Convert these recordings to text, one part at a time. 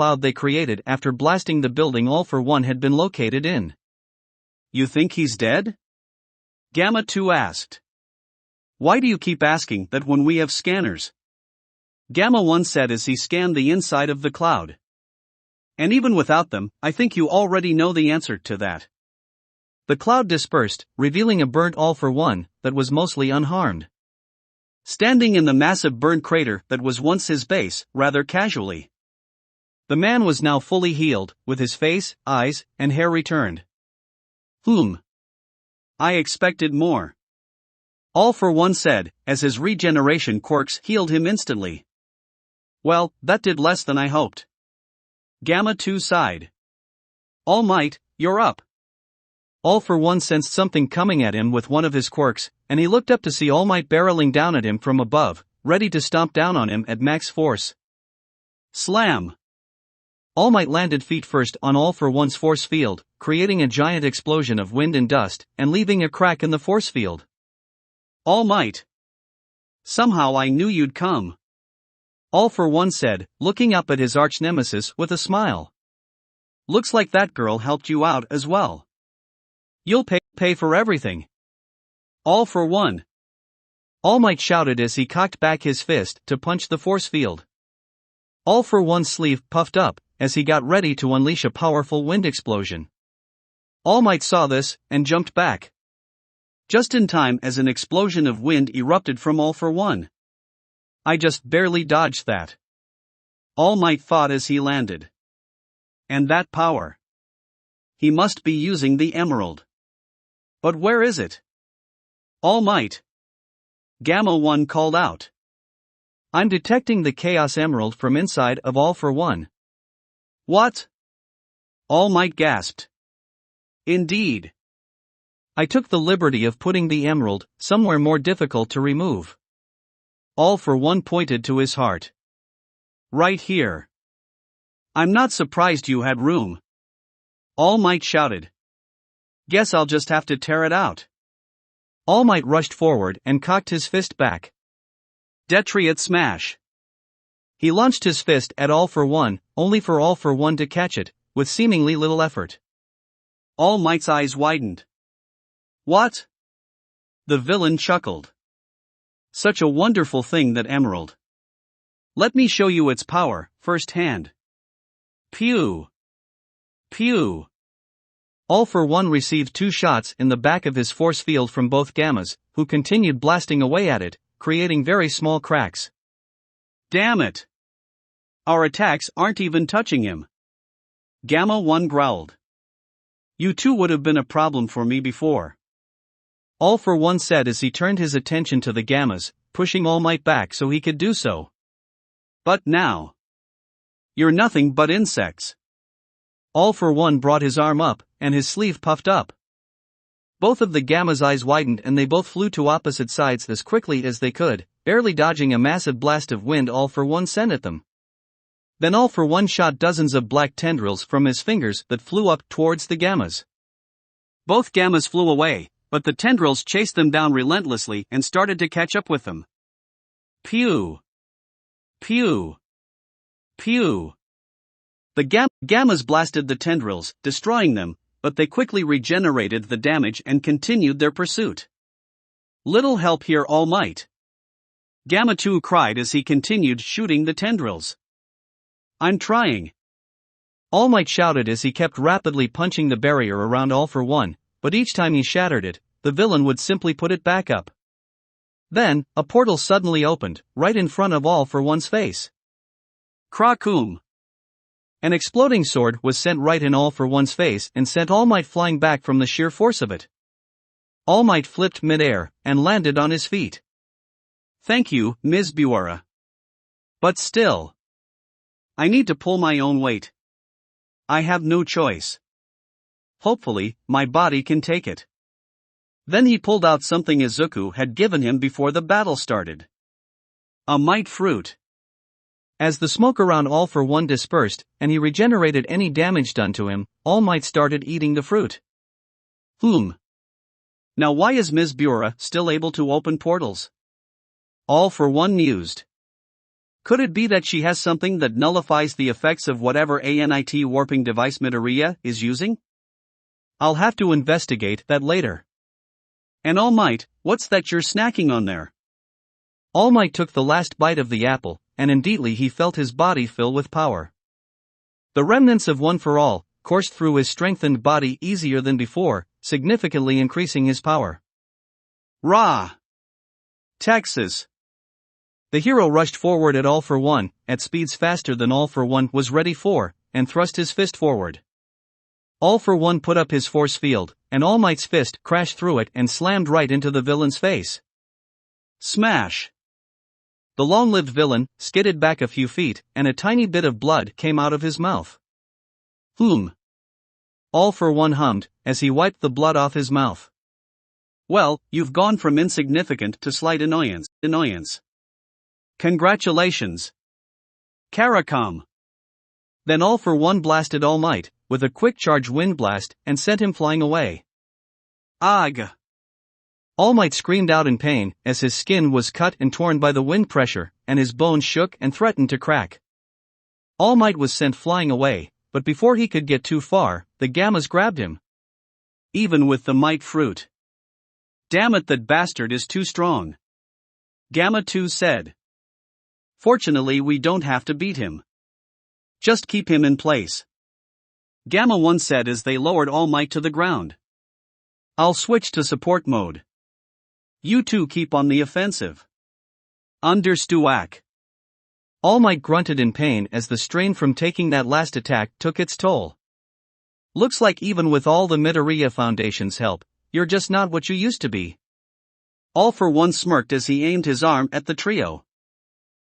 cloud they created after blasting the building All for One had been located in. You think he's dead? Gamma 2 asked. Why do you keep asking that when we have scanners? Gamma 1 said as he scanned the inside of the cloud. And even without them, I think you already know the answer to that. The cloud dispersed, revealing a burnt All for One that was mostly unharmed. Standing in the massive burnt crater that was once his base, rather casually. The man was now fully healed, with his face, eyes, and hair returned. I expected more. All for One said, as his regeneration quirks healed him instantly. Well, that did less than I hoped. Gamma 2 sighed. All Might, you're up. All for One sensed something coming at him with one of his quirks, and he looked up to see All Might barreling down at him from above, ready to stomp down on him at max force. Slam! All Might landed feet first on All for One's force field, creating a giant explosion of wind and dust, and leaving a crack in the force field. All Might! Somehow I knew you'd come. All for One said, looking up at his arch-nemesis with a smile. Looks like that girl helped you out as well. You'll pay for everything. All for One! All Might shouted as he cocked back his fist to punch the force field. All for One's sleeve puffed up, as he got ready to unleash a powerful wind explosion. All Might saw this, and jumped back. Just in time as an explosion of wind erupted from All for One. I just barely dodged that. All Might thought as he landed. And that power. He must be using the emerald. But where is it? All Might! Gamma 1 called out. I'm detecting the Chaos Emerald from inside of All for One. What? All Might gasped. Indeed. I took the liberty of putting the emerald somewhere more difficult to remove. All for One pointed to his heart. Right here. I'm not surprised you had room. All Might shouted. Guess I'll just have to tear it out. All Might rushed forward and cocked his fist back. Detriot smash. He launched his fist at All for One, only for All for One to catch it, with seemingly little effort. All Might's eyes widened. What? The villain chuckled. Such a wonderful thing, that emerald. Let me show you its power, firsthand. Pew! Pew! All for One received 2 shots in the back of his force field from both Gammas, who continued blasting away at it, creating very small cracks. Damn it! Our attacks aren't even touching him. Gamma 1 growled. You two would have been a problem for me before. All for One said as he turned his attention to the Gammas, pushing All Might back so he could do so. But now. You're nothing but insects. All for One brought his arm up, and his sleeve puffed up. Both of the Gamma's eyes widened and they both flew to opposite sides as quickly as they could, barely dodging a massive blast of wind All for One sent at them. Then All for One shot dozens of black tendrils from his fingers that flew up towards the Gammas. Both Gammas flew away, but the tendrils chased them down relentlessly and started to catch up with them. Pew! Pew! Pew! The Gammas blasted the tendrils, destroying them, but they quickly regenerated the damage and continued their pursuit. Little help here, All Might. Gamma 2 cried as he continued shooting the tendrils. I'm trying. All Might shouted as he kept rapidly punching the barrier around All for One, but each time he shattered it, the villain would simply put it back up. Then, a portal suddenly opened, right in front of All for One's face. Krakoom! An exploding sword was sent right in All for One's face and sent All Might flying back from the sheer force of it. All Might flipped mid-air and landed on his feet. Thank you, Ms. Buara. But still. I need to pull my own weight. I have no choice. Hopefully, my body can take it. Then he pulled out something Izuku had given him before the battle started. A might fruit. As the smoke around All for One dispersed, and he regenerated any damage done to him, All Might started eating the fruit. Now why is Ms. Buara still able to open portals? All for One mused. Could it be that she has something that nullifies the effects of whatever ANIT warping device Midoriya is using? I'll have to investigate that later. And All Might, what's that you're snacking on there? All Might took the last bite of the apple, and immediately he felt his body fill with power. The remnants of One for All coursed through his strengthened body easier than before, significantly increasing his power. Rah! Texas! The hero rushed forward at All for One, at speeds faster than All for One was ready for, and thrust his fist forward. All for One put up his force field, and All Might's fist crashed through it and slammed right into the villain's face. Smash! The long-lived villain skidded back a few feet, and a tiny bit of blood came out of his mouth. All for One hummed, as he wiped the blood off his mouth. Well, you've gone from insignificant to slight annoyance. Congratulations. Caracom. Then All for One blasted All Might, with a quick charge wind blast, and sent him flying away. Ugh! All Might screamed out in pain, as his skin was cut and torn by the wind pressure, and his bones shook and threatened to crack. All Might was sent flying away, but before he could get too far, the Gammas grabbed him. Even with the might fruit. Damn it, that bastard is too strong. Gamma 2 said. Fortunately, we don't have to beat him. Just keep him in place. Gamma 1 said as they lowered All Might to the ground. I'll switch to support mode. You two keep on the offensive. Understuak. All Might grunted in pain as the strain from taking that last attack took its toll. Looks like even with all the Midoriya Foundation's help, you're just not what you used to be. All for One smirked as he aimed his arm at the trio.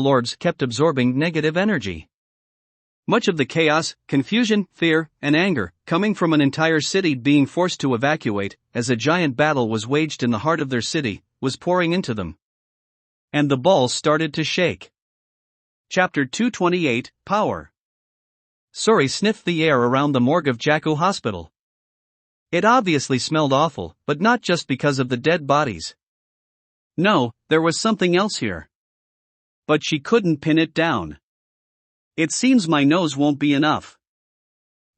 Battle Orbs kept absorbing negative energy. Much of the chaos, confusion, fear, and anger, coming from an entire city being forced to evacuate, as a giant battle was waged in the heart of their city, was pouring into them. And the balls started to shake. Chapter 228, Power. Suri sniffed the air around the morgue of Jakku Hospital. It obviously smelled awful, but not just because of the dead bodies. No, there was something else here. But she couldn't pin it down. It seems my nose won't be enough.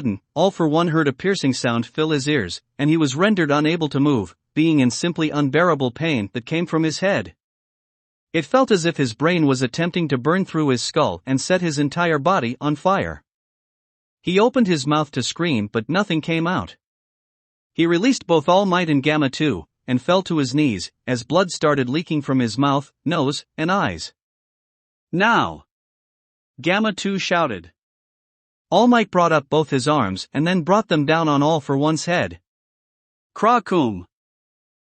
sudden, All for One heard a piercing sound fill his ears, and he was rendered unable to move, being in simply unbearable pain that came from his head. It felt as if his brain was attempting to burn through his skull and set his entire body on fire. He opened his mouth to scream but nothing came out. He released both All Might and Gamma 2, and fell to his knees, as blood started leaking from his mouth, nose, and eyes. Now! Gamma 2 shouted. All Might brought up both his arms and then brought them down on All for One's head. Krakum!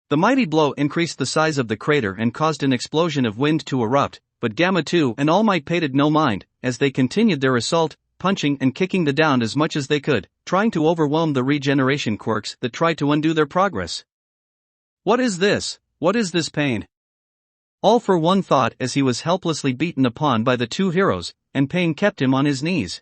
The mighty blow increased the size of the crater and caused an explosion of wind to erupt, but Gamma 2 and All Might paid it no mind, as they continued their assault, punching and kicking the down as much as they could, trying to overwhelm the regeneration quirks that tried to undo their progress. What is this? What is this pain? All for One thought as he was helplessly beaten upon by the two heroes, and pain kept him on his knees.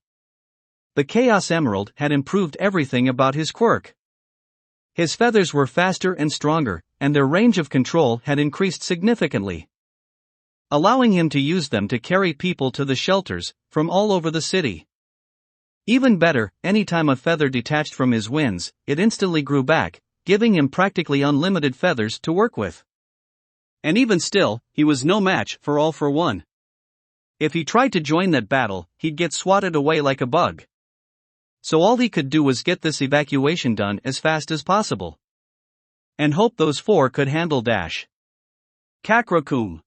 The Chaos Emerald had improved everything about his quirk. His feathers were faster and stronger, and their range of control had increased significantly, allowing him to use them to carry people to the shelters from all over the city. Even better, anytime a feather detached from his wings, it instantly grew back, giving him practically unlimited feathers to work with. And even still, he was no match for All for One. If he tried to join that battle, he'd get swatted away like a bug. So all he could do was get this evacuation done as fast as possible. And hope those four could handle Dash. Kakrakum.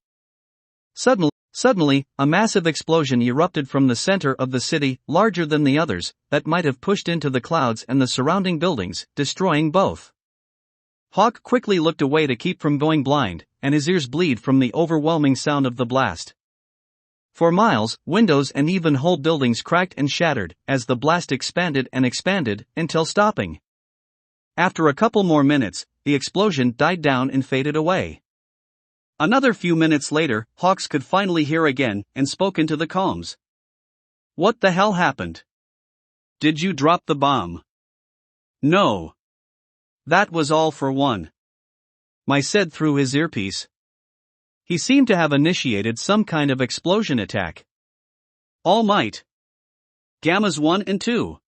Suddenly, a massive explosion erupted from the center of the city, larger than the others, that might have pushed into the clouds and the surrounding buildings, destroying both. Hawk quickly looked away to keep from going blind, and his ears bleed from the overwhelming sound of the blast. For miles, windows and even whole buildings cracked and shattered, as the blast expanded and expanded, until stopping. After a couple more minutes, the explosion died down and faded away. Another few minutes later, Hawks could finally hear again, and spoke into the comms. "What the hell happened? Did you drop the bomb?" "No. That was All for One," My said through his earpiece. He seemed to have initiated some kind of explosion attack. "All Might. Gammas 1 and 2.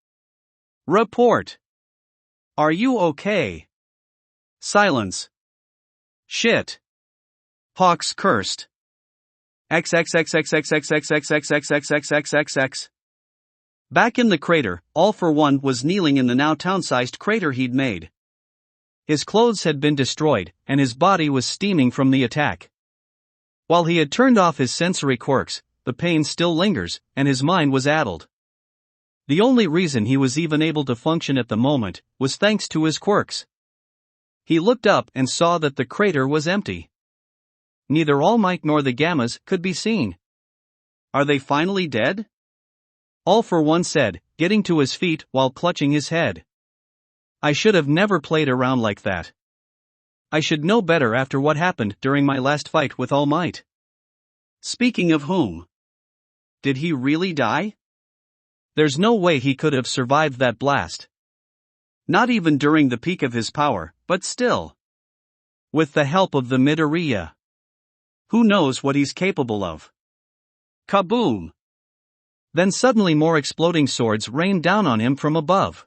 Report. Are you okay?" Silence. "Shit." Hawks cursed. XXXXXXXXXXXXXXXX. Back in the crater, All for One was kneeling in the now town-sized crater he'd made. His clothes had been destroyed, and his body was steaming from the attack. While he had turned off his sensory quirks, the pain still lingers, and his mind was addled. The only reason he was even able to function at the moment was thanks to his quirks. He looked up and saw that the crater was empty. Neither All Might nor the Gammas could be seen. "Are they finally dead?" All for One said, getting to his feet while clutching his head. "I should have never played around like that. I should know better after what happened during my last fight with All Might." Speaking of whom? Did he really die? There's no way he could have survived that blast. Not even during the peak of his power, but still. With the help of the Midoriya. Who knows what he's capable of? Kaboom! Then suddenly more exploding swords rained down on him from above.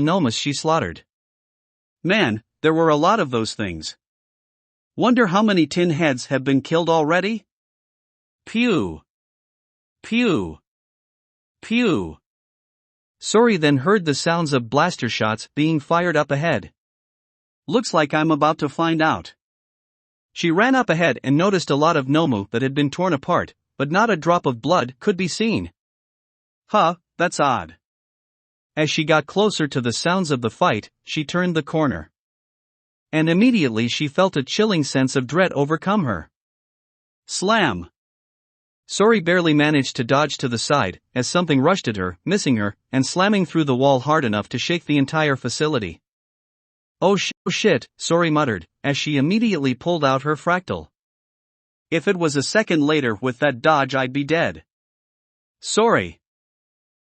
the Nomas she slaughtered. Man, there were a lot of those things. Wonder how many tin heads have been killed already? Pew! Pew! Pew! Sori then heard the sounds of blaster shots being fired up ahead. Looks like I'm about to find out. She ran up ahead and noticed a lot of Nomu that had been torn apart, but not a drop of blood could be seen. Huh, that's odd. As she got closer to the sounds of the fight, she turned the corner. And immediately she felt a chilling sense of dread overcome her. Slam! Sori barely managed to dodge to the side, as something rushed at her, missing her, and slamming through the wall hard enough to shake the entire facility. Oh shit, Sori muttered, as she immediately pulled out her fractal. If it was a second later with that dodge I'd be dead. Sori!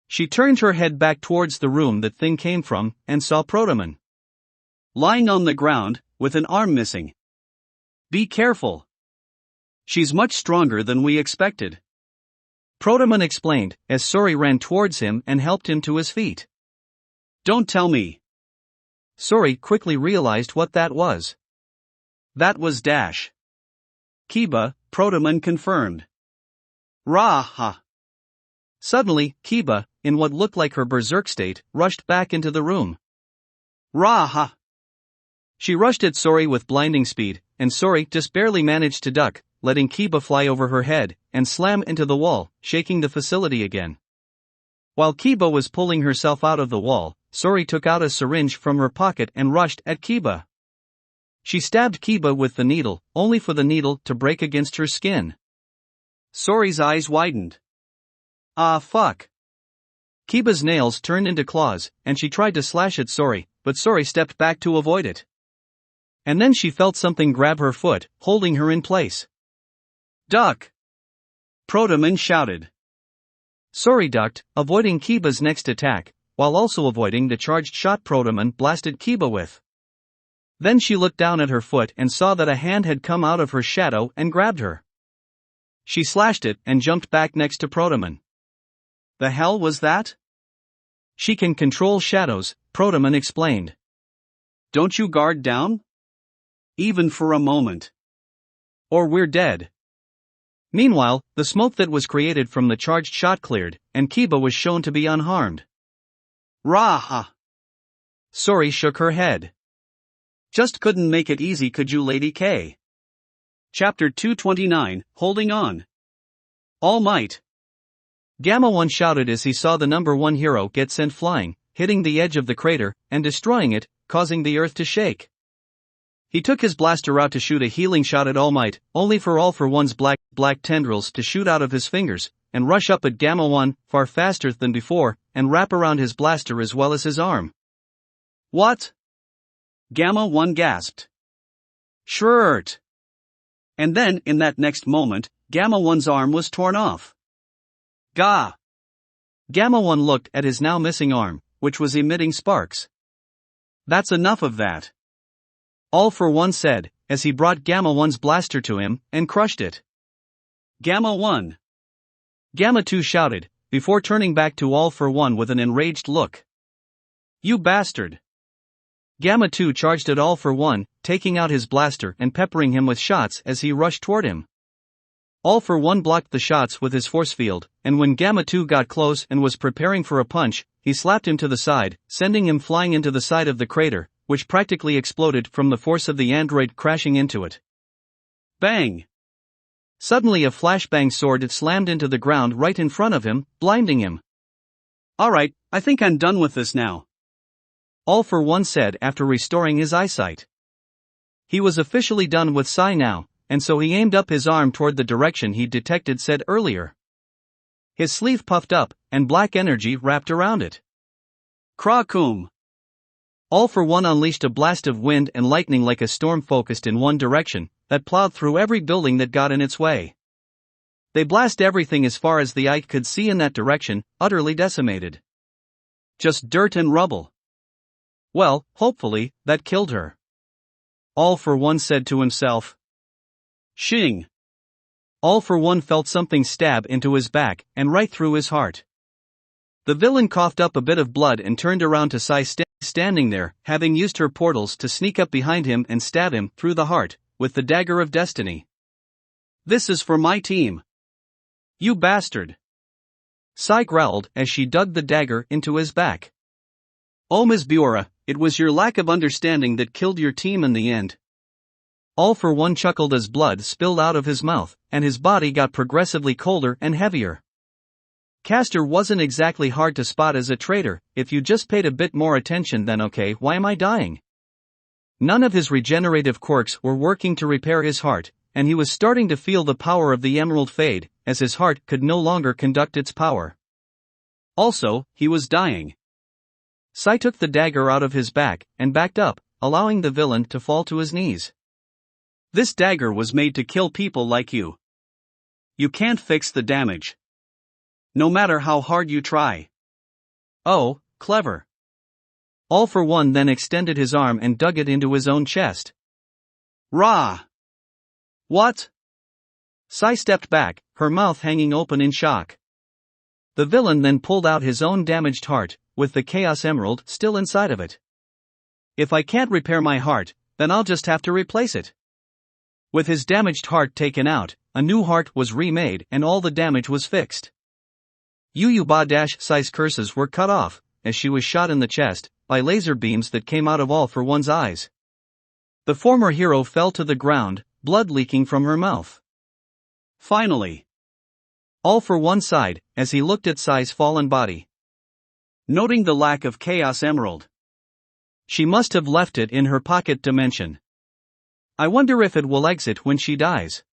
She turned her head back towards the room that thing came from, and saw Protomon lying on the ground, with an arm missing. Be careful. She's much stronger than we expected. Protomon explained, as Sori ran towards him and helped him to his feet. Don't tell me. Sori quickly realized what that was. That was Dash. Keba, Protomon confirmed. Rah-ha. Suddenly, Keba, in what looked like her berserk state, rushed back into the room. Rah-ha. She rushed at Sori with blinding speed, and Sori just barely managed to duck, letting Keba fly over her head and slam into the wall, shaking the facility again. While Keba was pulling herself out of the wall, Sori took out a syringe from her pocket and rushed at Keba. She stabbed Keba with the needle, only for the needle to break against her skin. Sori's eyes widened. Ah fuck. Keba's nails turned into claws, and she tried to slash at Sori, but Sori stepped back to avoid it. And then she felt something grab her foot, holding her in place. Duck! Protomon shouted. Sori ducked, avoiding Keba's next attack, while also avoiding the charged shot Protomon blasted Keba with. Then she looked down at her foot and saw that a hand had come out of her shadow and grabbed her. She slashed it and jumped back next to Protomon. The hell was that? She can control shadows, Protomon explained. Don't you guard down? Even for a moment. Or we're dead. Meanwhile, the smoke that was created from the charged shot cleared, and Keba was shown to be unharmed. Rah-ha! Sori shook her head. Just couldn't make it easy, could you, Lady K? Chapter 229, Holding On. All Might. Gamma 1 shouted as he saw the number 1 hero get sent flying, hitting the edge of the crater, and destroying it, causing the earth to shake. He took his blaster out to shoot a healing shot at All Might, only for All for One's black tendrils to shoot out of his fingers, and rush up at Gamma 1, far faster than before, and wrap around his blaster as well as his arm. What? Gamma 1 gasped. Shirt! And then, in that next moment, Gamma 1's arm was torn off. Gah! Gamma 1 looked at his now missing arm, which was emitting sparks. That's enough of that. All for One said, as he brought Gamma 1's blaster to him, and crushed it. Gamma 1! Gamma 2 shouted, before turning back to All for One with an enraged look. You bastard! Gamma 2 charged at All for One, taking out his blaster and peppering him with shots as he rushed toward him. All for One blocked the shots with his force field, and when Gamma 2 got close and was preparing for a punch, he slapped him to the side, sending him flying into the side of the crater, which practically exploded from the force of the android crashing into it. Bang! Suddenly a flashbang sword slammed into the ground right in front of him, blinding him. Alright, I think I'm done with this now. All for One said after restoring his eyesight. He was officially done with Sai now, and so he aimed up his arm toward the direction he detected said earlier. His sleeve puffed up, and black energy wrapped around it. Krakum! All for One unleashed a blast of wind and lightning like a storm focused in one direction, that plowed through every building that got in its way. They blast everything as far as the eye could see in that direction, utterly decimated. Just dirt and rubble. Well, hopefully, that killed her. All for One said to himself. Shing! All for One felt something stab into his back, and right through his heart. The villain coughed up a bit of blood and turned around to Sai standing there, having used her portals to sneak up behind him and stab him through the heart, with the dagger of destiny. This is for my team. You bastard! Sai growled as she dug the dagger into his back. Oh Ms. Biora, it was your lack of understanding that killed your team in the end. All for One chuckled as blood spilled out of his mouth, and his body got progressively colder and heavier. Castor wasn't exactly hard to spot as a traitor, if you just paid a bit more attention. Then okay, why am I dying? None of his regenerative quirks were working to repair his heart, and he was starting to feel the power of the emerald fade, as his heart could no longer conduct its power. Also, he was dying. Sai took the dagger out of his back, and backed up, allowing the villain to fall to his knees. This dagger was made to kill people like you. You can't fix the damage. No matter how hard you try. Oh, clever. All for One then extended his arm and dug it into his own chest. Rah! What? Sai stepped back, her mouth hanging open in shock. The villain then pulled out his own damaged heart, with the Chaos Emerald still inside of it. If I can't repair my heart, then I'll just have to replace it. With his damaged heart taken out, a new heart was remade and all the damage was fixed. Sai's curses were cut off, as she was shot in the chest, by laser beams that came out of All for One's eyes. The former hero fell to the ground, blood leaking from her mouth. Finally. All for One sighed, as he looked at Sai's fallen body. Noting the lack of Chaos Emerald. She must have left it in her pocket dimension. I wonder if it will exit when she dies.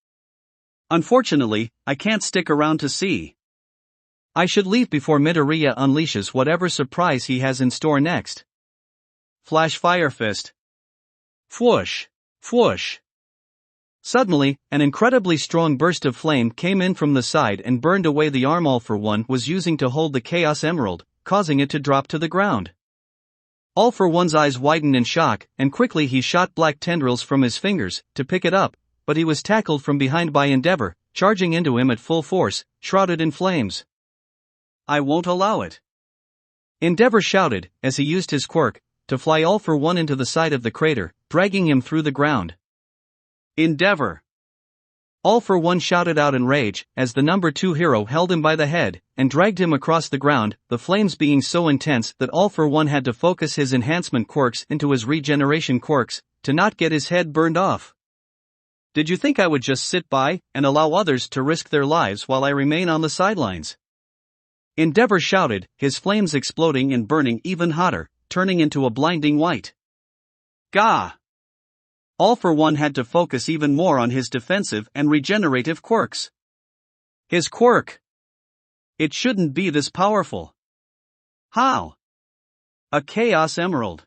Unfortunately, I can't stick around to see. I should leave before Midoriya unleashes whatever surprise he has in store next. Flash Fire Fist. Fwoosh! Fwoosh! Suddenly, an incredibly strong burst of flame came in from the side and burned away the arm All for One was using to hold the Chaos Emerald, causing it to drop to the ground. All for One's eyes widened in shock, and quickly he shot black tendrils from his fingers to pick it up, but he was tackled from behind by Endeavor, charging into him at full force, shrouded in flames. I won't allow it. Endeavor shouted, as he used his quirk, to fly All for One into the side of the crater, dragging him through the ground. Endeavor! All for One shouted out in rage, as the number 2 hero held him by the head, and dragged him across the ground, the flames being so intense that All for One had to focus his enhancement quirks into his regeneration quirks, to not get his head burned off. Did you think I would just sit by, and allow others to risk their lives while I remain on the sidelines? Endeavor shouted, his flames exploding and burning even hotter, turning into a blinding white. Gah! All for One had to focus even more on his defensive and regenerative quirks. His quirk! It shouldn't be this powerful. How? A Chaos Emerald.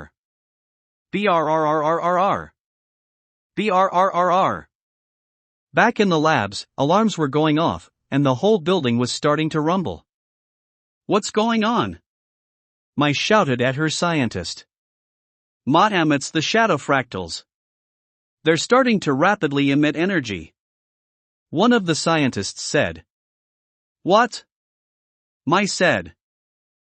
BRRRR. BRRRRRR. BRRRR. Back in the labs, alarms were going off, and the whole building was starting to rumble. What's going on? Mai shouted at her scientist. Madam, it's the shadow fractals. They're starting to rapidly emit energy. One of the scientists said. What? Mai said.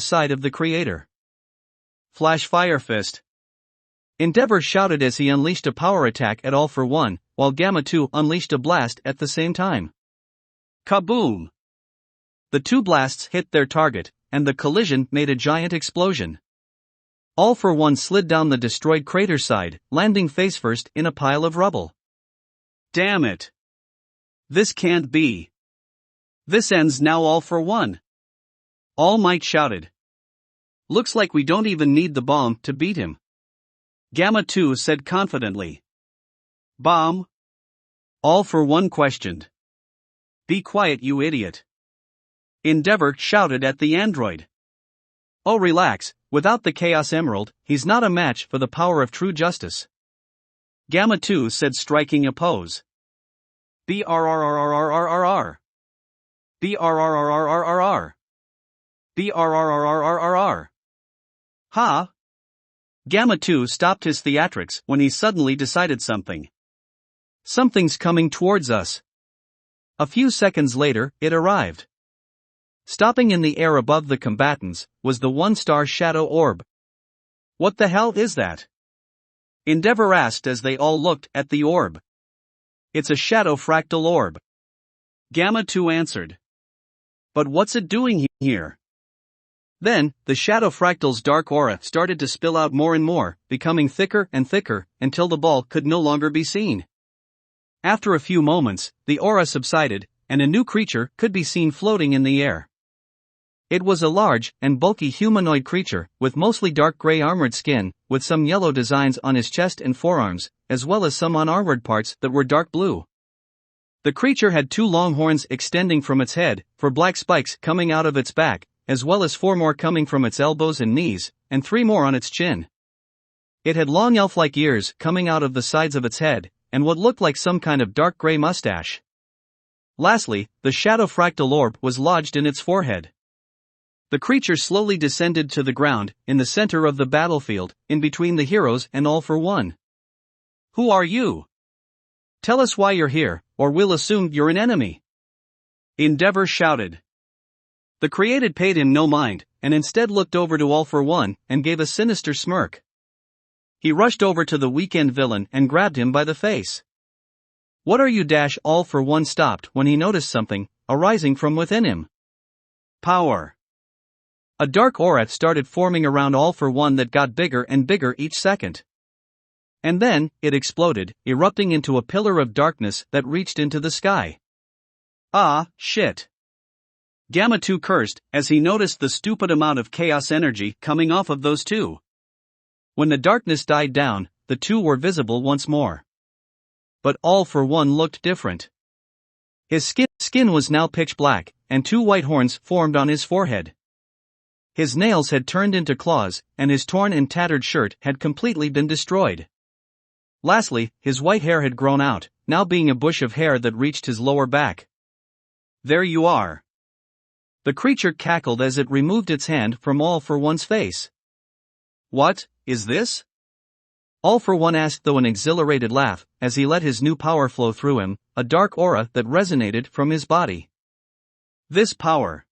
the side of the creator. Flash Fire Fist. Endeavor shouted as he unleashed a power attack at All for One, while Gamma 2 unleashed a blast at the same time. Kaboom! The two blasts hit their target, and the collision made a giant explosion. All for One slid down the destroyed crater side, landing face first in a pile of rubble. Damn it! This can't be. This ends now, All for One. All Might shouted. Looks like we don't even need the bomb to beat him. Gamma 2 said confidently. Bomb? All for One questioned. Be quiet, you idiot. Endeavor shouted at the android. Oh, relax, without the Chaos Emerald, he's not a match for the power of true justice. Gamma 2 said, striking a pose. BRRRRRRRR. BRRRRRRR. BRRRRRRR. Ha! Gamma 2 stopped his theatrics when he suddenly decided something. Something's coming towards us. A few seconds later, it arrived. Stopping in the air above the combatants was the one-star shadow orb. What the hell is that? Endeavor asked as they all looked at the orb. It's a shadow fractal orb. Gamma 2 answered. But what's it doing here? Then, the shadow fractal's dark aura started to spill out more and more, becoming thicker and thicker, until the ball could no longer be seen. After a few moments, the aura subsided, and a new creature could be seen floating in the air. It was a large and bulky humanoid creature, with mostly dark gray armored skin, with some yellow designs on his chest and forearms, as well as some unarmored parts that were dark blue. The creature had 2 long horns extending from its head, 4 black spikes coming out of its back, as well as 4 more coming from its elbows and knees, and 3 more on its chin. It had long elf-like ears coming out of the sides of its head, and what looked like some kind of dark gray mustache. Lastly, the shadow fractal orb was lodged in its forehead. The creature slowly descended to the ground, in the center of the battlefield, in between the heroes and All for One. Who are you? Tell us why you're here, or we'll assume you're an enemy. Endeavor shouted. The created paid him no mind, and instead looked over to All for One, and gave a sinister smirk. He rushed over to the weekend villain and grabbed him by the face. What are you? All for One stopped when he noticed something arising from within him. Power. A dark aura started forming around All for One that got bigger and bigger each second. And then, it exploded, erupting into a pillar of darkness that reached into the sky. Ah, shit. Gamma 2 cursed as he noticed the stupid amount of chaos energy coming off of those two. When the darkness died down, the two were visible once more. But All for One looked different. His skin was now pitch black, and 2 white horns formed on his forehead. His nails had turned into claws, and his torn and tattered shirt had completely been destroyed. Lastly, his white hair had grown out, now being a bush of hair that reached his lower back. There you are. The creature cackled as it removed its hand from All for One's face. What is this? All for One asked, though an exhilarated laugh, as he let his new power flow through him, a dark aura that resonated from his body. This power.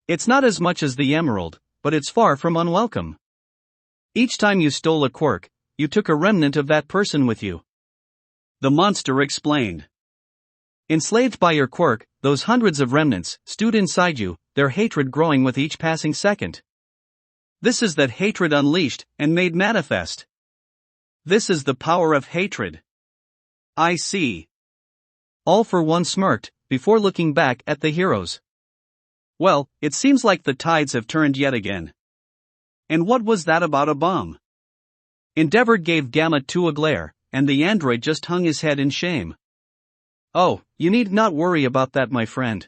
It's not as much as the emerald, but it's far from unwelcome. Each time you stole a quirk, you took a remnant of that person with you. The monster explained. Enslaved by your quirk, those hundreds of remnants stewed inside you, their hatred growing with each passing second. This is that hatred unleashed and made manifest. This is the power of hatred. I see. All for One smirked, before looking back at the heroes. Well, it seems like the tides have turned yet again. And what was that about a bomb? Endeavor gave Gamma 2 a glare, and the android just hung his head in shame. Oh, you need not worry about that, my friend.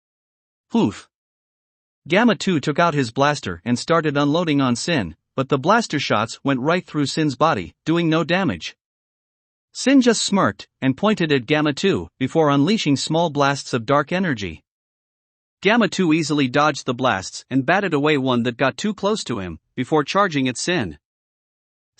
Poof. Gamma 2 took out his blaster and started unloading on Sin, but the blaster shots went right through Sin's body, doing no damage. Sin just smirked and pointed at Gamma 2 before unleashing small blasts of dark energy. Gamma 2 easily dodged the blasts and batted away one that got too close to him, before charging at Sin.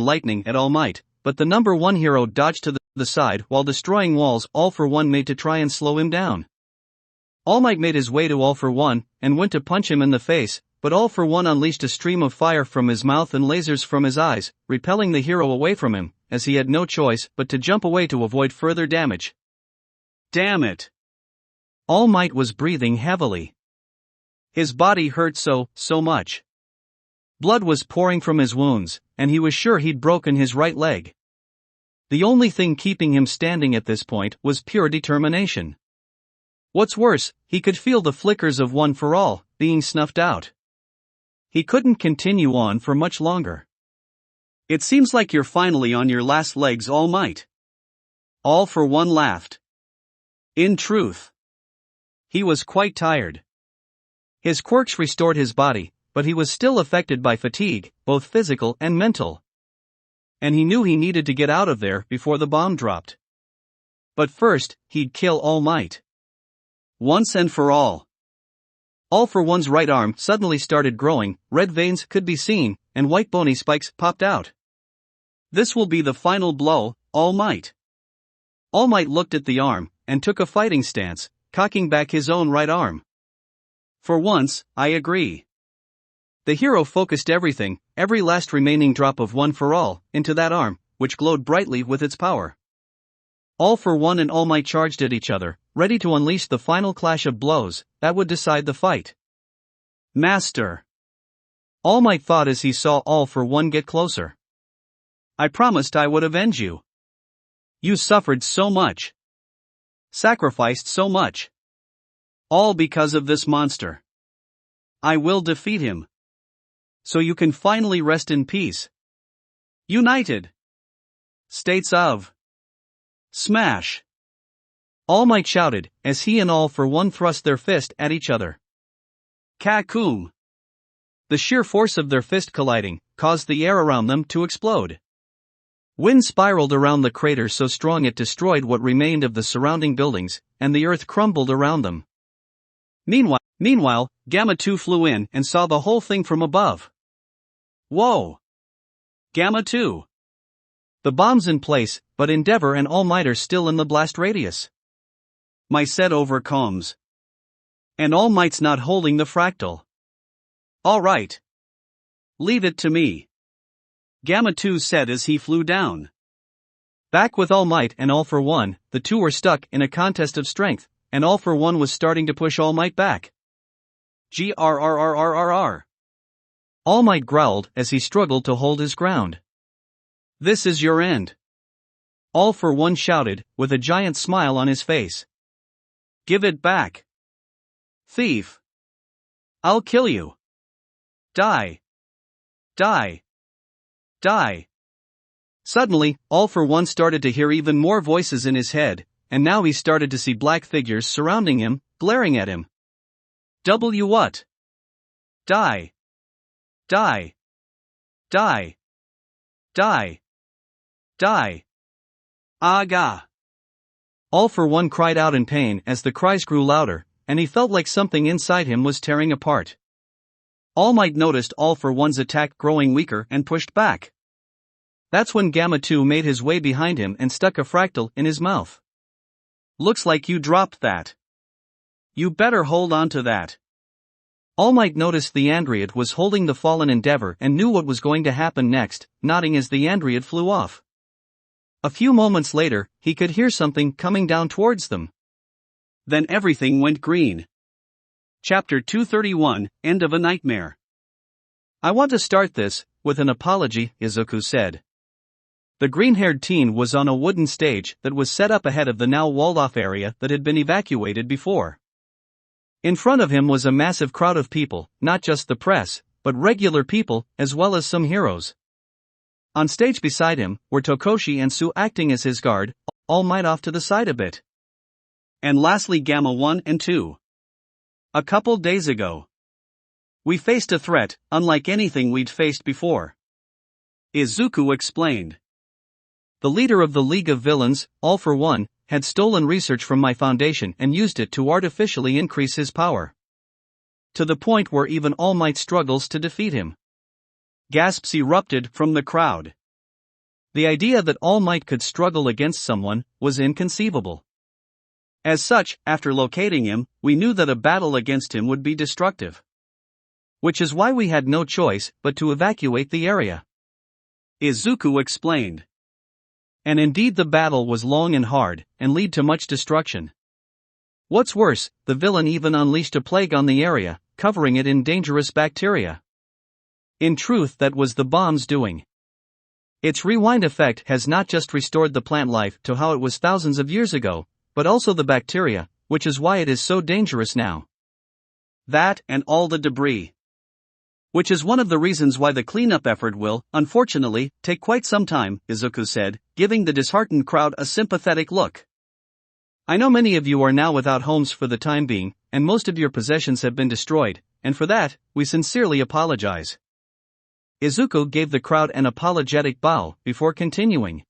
and lightning at All Might, but the number one hero dodged to the side while destroying walls All for One made to try and slow him down. All Might made his way to All for One, and went to punch him in the face, but All for One unleashed a stream of fire from his mouth and lasers from his eyes, repelling the hero away from him, as he had no choice but to jump away to avoid further damage. Damn it! All Might was breathing heavily. His body hurt so much. Blood was pouring from his wounds, and he was sure he'd broken his right leg. The only thing keeping him standing at this point was pure determination. What's worse, he could feel the flickers of One for All being snuffed out. He couldn't continue on for much longer. It seems like you're finally on your last legs, All Might. All for One laughed. In truth, he was quite tired. His quirks restored his body, but he was still affected by fatigue, both physical and mental. And he knew he needed to get out of there before the bomb dropped. But first, he'd kill All Might. Once and for all. All for One's right arm suddenly started growing, red veins could be seen, and white bony spikes popped out. This will be the final blow, All Might. All Might looked at the arm, and took a fighting stance, cocking back his own right arm. For once, I agree. The hero focused everything, every last remaining drop of One for All, into that arm, which glowed brightly with its power. All for One and All Might charged at each other, ready to unleash the final clash of blows that would decide the fight. Master! All Might thought as he saw All for One get closer. I promised I would avenge you. You suffered so much. Sacrificed so much. All because of this monster. I will defeat him. So you can finally rest in peace. United States of Smash! All Might shouted, as he and All for One thrust their fist at each other. Kakoom! The sheer force of their fist colliding caused the air around them to explode. Wind spiraled around the crater so strong it destroyed what remained of the surrounding buildings, and the earth crumbled around them. Meanwhile, Gamma 2 flew in and saw the whole thing from above. Whoa! Gamma 2! The bomb's in place, but Endeavor and All Might are still in the blast radius. My set overcomes. And All Might's not holding the fractal. Alright. Leave it to me. Gamma 2 said as he flew down. Back with All Might and All for One, the two were stuck in a contest of strength, and All for One was starting to push All Might back. Grrrrrrrrr. All Might growled as he struggled to hold his ground. This is your end. All for One shouted, with a giant smile on his face. Give it back. Thief. I'll kill you. Die. Die. Die. Suddenly, All for One started to hear even more voices in his head, and now he started to see black figures surrounding him, glaring at him. What? Die. Die. Die. Die. Die. Aga. All for One cried out in pain as the cries grew louder, and he felt like something inside him was tearing apart. All Might noticed All for One's attack growing weaker and pushed back. That's when Gamma 2 made his way behind him and stuck a fractal in his mouth. Looks like you dropped that. You better hold on to that. All Might noticed the Android was holding the fallen Endeavor and knew what was going to happen next, nodding as the Android flew off. A few moments later, he could hear something coming down towards them. Then everything went green. Chapter 231, End of a Nightmare. I want to start this with an apology, Izuku said. The green-haired teen was on a wooden stage that was set up ahead of the now walled-off area that had been evacuated before. In front of him was a massive crowd of people, not just the press, but regular people, as well as some heroes. On stage beside him were Tokoshi and Sue acting as his guard, All Might off to the side a bit. And lastly Gamma 1 and 2. A couple days ago, we faced a threat, unlike anything we'd faced before. Izuku explained. The leader of the League of Villains, All for One, had stolen research from my foundation and used it to artificially increase his power. To the point where even All Might struggles to defeat him. Gasps erupted from the crowd. The idea that All Might could struggle against someone was inconceivable. As such, after locating him, we knew that a battle against him would be destructive. Which is why we had no choice but to evacuate the area. Izuku explained. And indeed the battle was long and hard, and lead to much destruction. What's worse, the villain even unleashed a plague on the area, covering it in dangerous bacteria. In truth, that was the bomb's doing. Its rewind effect has not just restored the plant life to how it was thousands of years ago, but also the bacteria, which is why it is so dangerous now. That and all the debris. Which is one of the reasons why the cleanup effort will, unfortunately, take quite some time, Izuku said, giving the disheartened crowd a sympathetic look. I know many of you are now without homes for the time being, and most of your possessions have been destroyed, and for that, we sincerely apologize. Izuku gave the crowd an apologetic bow before continuing.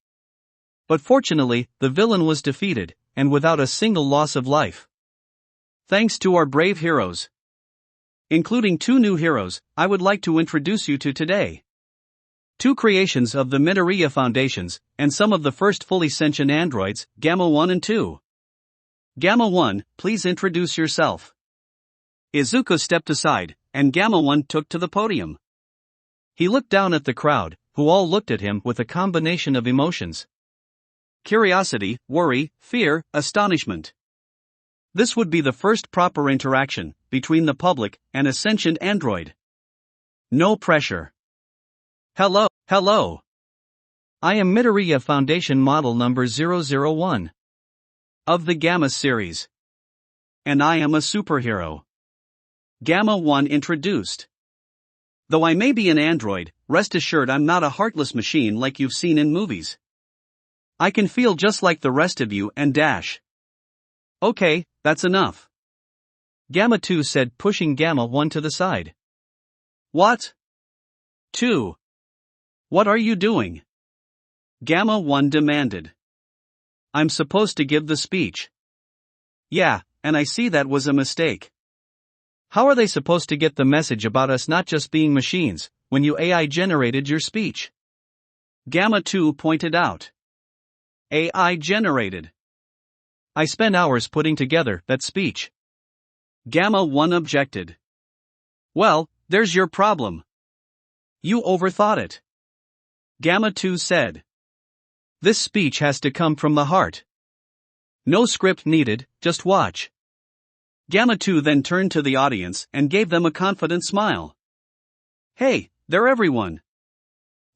But fortunately, the villain was defeated, and without a single loss of life. Thanks to our brave heroes. Including 2 new heroes, I would like to introduce you to today. 2 creations of the Midoriya Foundations, and some of the first fully sentient androids, Gamma 1 and 2. Gamma 1, please introduce yourself. Izuku stepped aside, and Gamma 1 took to the podium. He looked down at the crowd, who all looked at him with a combination of emotions. Curiosity, worry, fear, astonishment. This would be the first proper interaction between the public and a sentient android. No pressure. Hello. I am Midoriya Foundation model number 001 of the Gamma series. And I am a superhero. Gamma 1 introduced. Though I may be an android, rest assured I'm not a heartless machine like you've seen in movies. I can feel just like the rest of you and dash. Okay, that's enough. Gamma 2 said, pushing Gamma 1 to the side. What? 2. What are you doing? Gamma 1 demanded. I'm supposed to give the speech. Yeah, and I see that was a mistake. How are they supposed to get the message about us not just being machines, when you AI generated your speech? Gamma 2 pointed out. AI generated. I spent hours putting together that speech. Gamma 1 objected. Well, there's your problem. You overthought it. Gamma 2 said. This speech has to come from the heart. No script needed, just watch. Gamma 2 then turned to the audience and gave them a confident smile. Hey, they're everyone.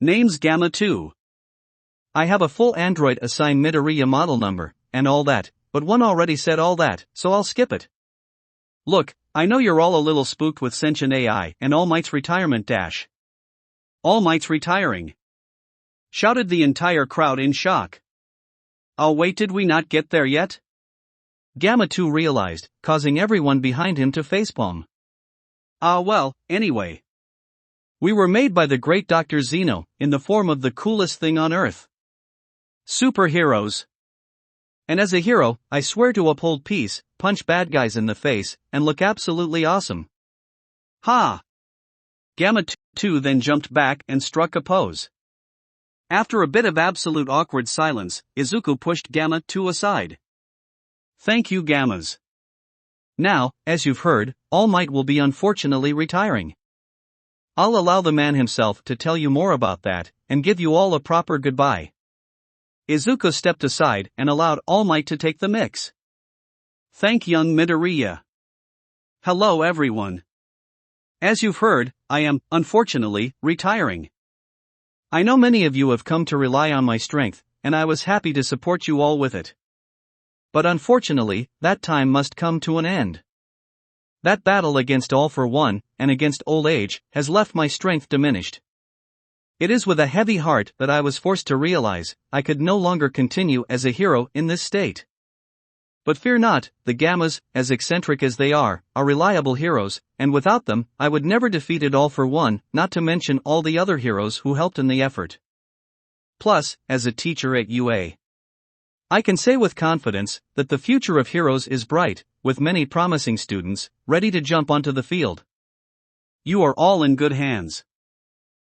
Name's Gamma 2. I have a full android assigned Midoriya model number, and all that, but one already said all that, so I'll skip it. Look, I know you're all a little spooked with sentient AI and All Might's retirement dash. All Might's retiring. Shouted the entire crowd in shock. Oh wait, did we not get there yet? Gamma 2 realized, causing everyone behind him to facepalm. Well, anyway. We were made by the great Dr. Zeno, in the form of the coolest thing on Earth. Superheroes. And as a hero, I swear to uphold peace, punch bad guys in the face, and look absolutely awesome. Ha! Gamma 2 then jumped back and struck a pose. After a bit of absolute awkward silence, Izuku pushed Gamma 2 aside. Thank you, Gammas. Now, as you've heard, All Might will be unfortunately retiring. I'll allow the man himself to tell you more about that, and give you all a proper goodbye. Izuku stepped aside and allowed All Might to take the mix. Thank young Midoriya. Hello everyone. As you've heard, I am, unfortunately, retiring. I know many of you have come to rely on my strength, and I was happy to support you all with it. But unfortunately, that time must come to an end. That battle against All for One, and against old age, has left my strength diminished. It is with a heavy heart that I was forced to realize I could no longer continue as a hero in this state. But fear not, the Gammas, as eccentric as they are reliable heroes, and without them, I would never defeated All for One, not to mention all the other heroes who helped in the effort. Plus, as a teacher at UA, I can say with confidence that the future of heroes is bright, with many promising students ready to jump onto the field. You are all in good hands.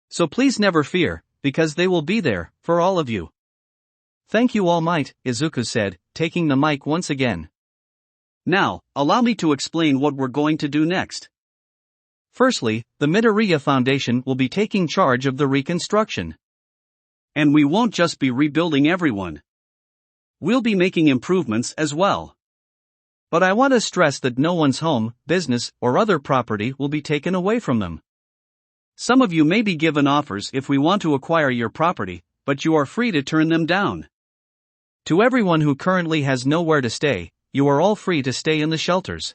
So please never fear, because they will be there for all of you. Thank you, All Might, Izuku said, taking the mic once again. Now, allow me to explain what we're going to do next. Firstly, the Midoriya Foundation will be taking charge of the reconstruction. And we won't just be rebuilding everyone. We'll be making improvements as well. But I want to stress that no one's home, business, or other property will be taken away from them. Some of you may be given offers if we want to acquire your property, but you are free to turn them down. To everyone who currently has nowhere to stay, you are all free to stay in the shelters.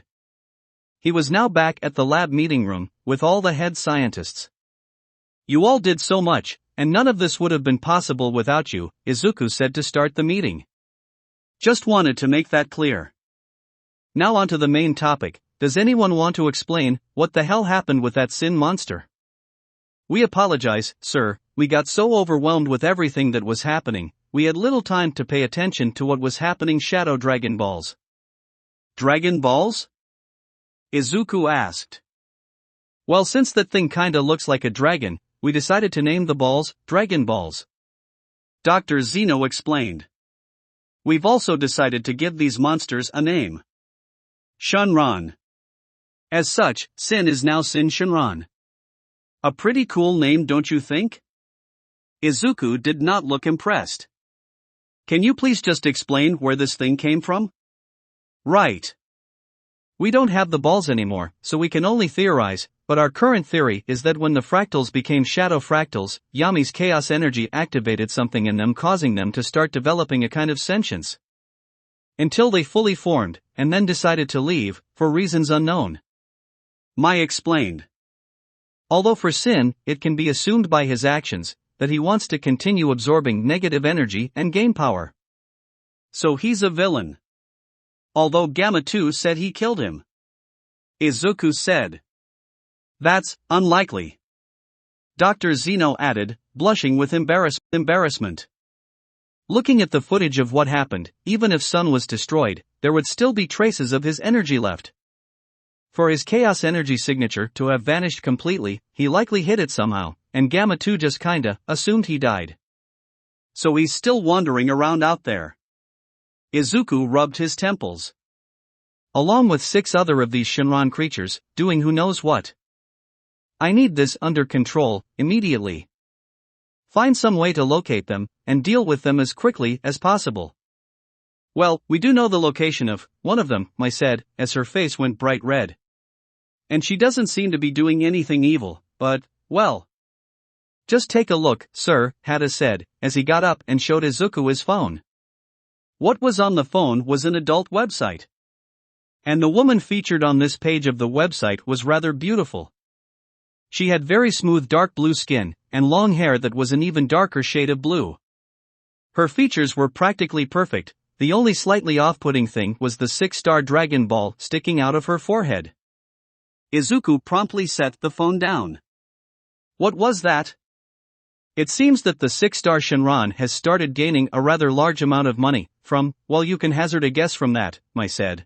said. He was now back at the lab meeting room, with all the head scientists. You all did so much, and none of this would have been possible without you, Izuku said to start the meeting. Just wanted to make that clear. Now onto the main topic. Does anyone want to explain what the hell happened with that sin monster? We apologize, sir, we got so overwhelmed with everything that was happening, we had little time to pay attention to what was happening. Shadow Dragon Balls. Dragon Balls? Izuku asked. Well, since that thing kinda looks like a dragon, we decided to name the balls Dragon Balls. Dr. Zeno explained. We've also decided to give these monsters a name. Shinran. As such, Sin is now Sin Shinran. A pretty cool name, don't you think? Izuku did not look impressed. Can you please just explain where this thing came from? Right. We don't have the balls anymore, so we can only theorize, but our current theory is that when the fractals became shadow fractals, Yami's chaos energy activated something in them, causing them to start developing a kind of sentience. Until they fully formed, and then decided to leave, for reasons unknown. Mai explained. Although for Sin, it can be assumed by his actions, that he wants to continue absorbing negative energy and gain power. So he's a villain. Although Gamma 2 said he killed him. Izuku said. That's unlikely. Dr. Zeno added, blushing with embarrassment. Looking at the footage of what happened, even if Sun was destroyed, there would still be traces of his energy left. For his chaos energy signature to have vanished completely, he likely hid it somehow, and Gamma 2 just kinda assumed he died. So he's still wandering around out there. Izuku rubbed his temples. Along with 6 other of these Shinran creatures, doing who knows what. I need this under control, immediately. Find some way to locate them, and deal with them as quickly as possible. Well, we do know the location of one of them, Mai said, as her face went bright red. And she doesn't seem to be doing anything evil, but, well. Just take a look, sir, Hada said, as he got up and showed Izuku his phone. What was on the phone was an adult website. And the woman featured on this page of the website was rather beautiful. She had very smooth dark blue skin, and long hair that was an even darker shade of blue. Her features were practically perfect, the only slightly off-putting thing was the 6-star Dragon Ball sticking out of her forehead. Izuku promptly set the phone down. What was that? It seems that the 6-star Shinran has started gaining a rather large amount of money, from, well, you can hazard a guess from that, Mai said.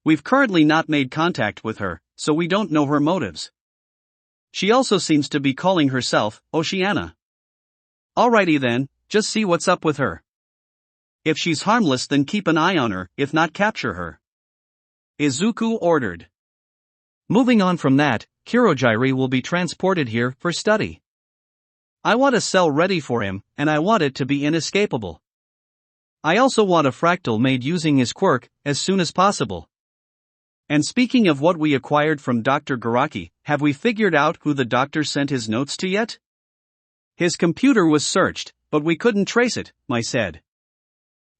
We've currently not made contact with her, so we don't know her motives. She also seems to be calling herself Oceana. Alrighty then, just see what's up with her. If she's harmless, then keep an eye on her, if not capture her. Izuku ordered. Moving on from that, Kirojiri will be transported here for study. I want a cell ready for him, and I want it to be inescapable. I also want a fractal made using his quirk, as soon as possible. And speaking of what we acquired from Dr. Garaki, have we figured out who the doctor sent his notes to yet? His computer was searched, but we couldn't trace it, Mai said.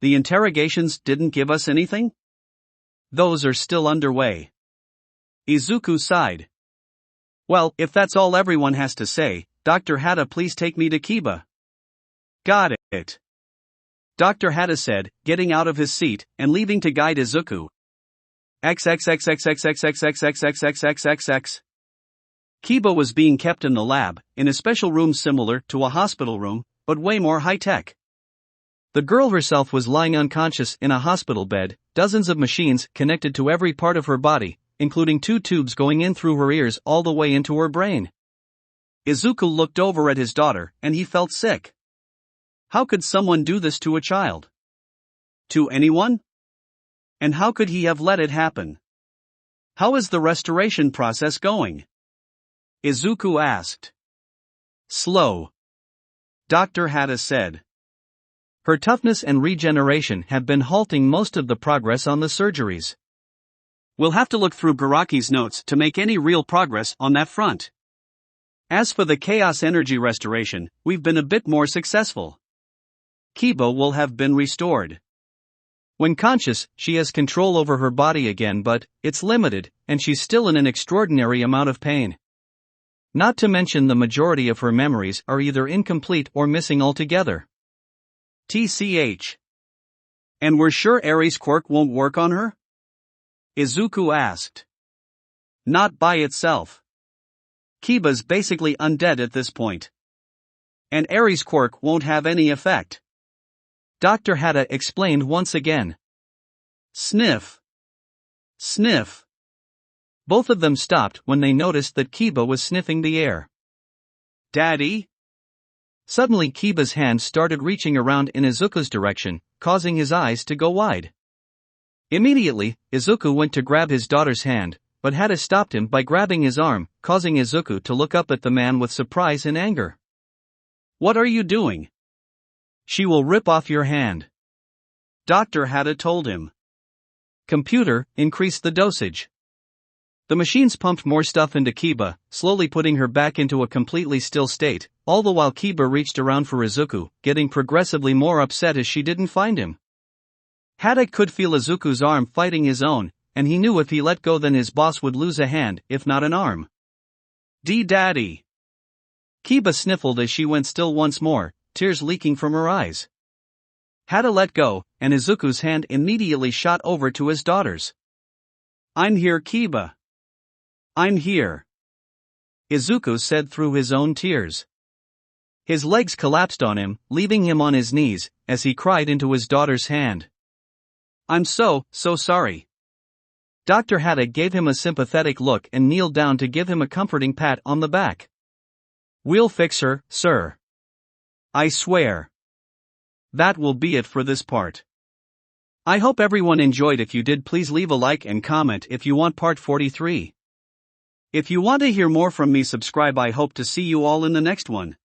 The interrogations didn't give us anything? Those are still underway. Izuku sighed. Well, if that's all everyone has to say, Dr. Hada, please take me to Keba. Got it. Dr. Hada said, getting out of his seat and leaving to guide Izuku. XXXXXXXXXXXXXXXX. Keba was being kept in the lab, in a special room similar to a hospital room, but way more high-tech. The girl herself was lying unconscious in a hospital bed, dozens of machines connected to every part of her body, including 2 tubes going in through her ears all the way into her brain. Izuku looked over at his daughter, and he felt sick. How could someone do this to a child? To anyone? And how could he have let it happen? How is the restoration process going? Izuku asked. Slow. Dr. Hata said. Her toughness and regeneration have been halting most of the progress on the surgeries. We'll have to look through Garaki's notes to make any real progress on that front. As for the chaos energy restoration, we've been a bit more successful. Keba will have been restored. When conscious, she has control over her body again, but it's limited, and she's still in an extraordinary amount of pain. Not to mention the majority of her memories are either incomplete or missing altogether. TCH. And we're sure Aries' quirk won't work on her? Izuku asked. Not by itself. Keba's basically undead at this point. And Aries' quirk won't have any effect. Dr. Hata explained once again. Sniff. Sniff. Both of them stopped when they noticed that Keba was sniffing the air. Daddy? Suddenly Keba's hand started reaching around in Izuku's direction, causing his eyes to go wide. Immediately, Izuku went to grab his daughter's hand, but Hata stopped him by grabbing his arm, causing Izuku to look up at the man with surprise and anger. What are you doing? She will rip off your hand. Dr. Hata told him. Computer, increase the dosage. The machines pumped more stuff into Keba, slowly putting her back into a completely still state, all the while Keba reached around for Izuku, getting progressively more upset as she didn't find him. Hata could feel Izuku's arm fighting his own, and he knew if he let go then his boss would lose a hand, if not an arm. Daddy. Keba sniffled as she went still once more, tears leaking from her eyes. Hata let go, and Izuku's hand immediately shot over to his daughter's. I'm here, Keba. I'm here. Izuku said through his own tears. His legs collapsed on him, leaving him on his knees, as he cried into his daughter's hand. I'm so sorry. Dr. Hata gave him a sympathetic look and kneeled down to give him a comforting pat on the back. We'll fix her, sir. I swear. That will be it for this part. I hope everyone enjoyed. If you did, please leave a like and comment if you want part 43. If you want to hear more from me, subscribe. I hope to see you all in the next one.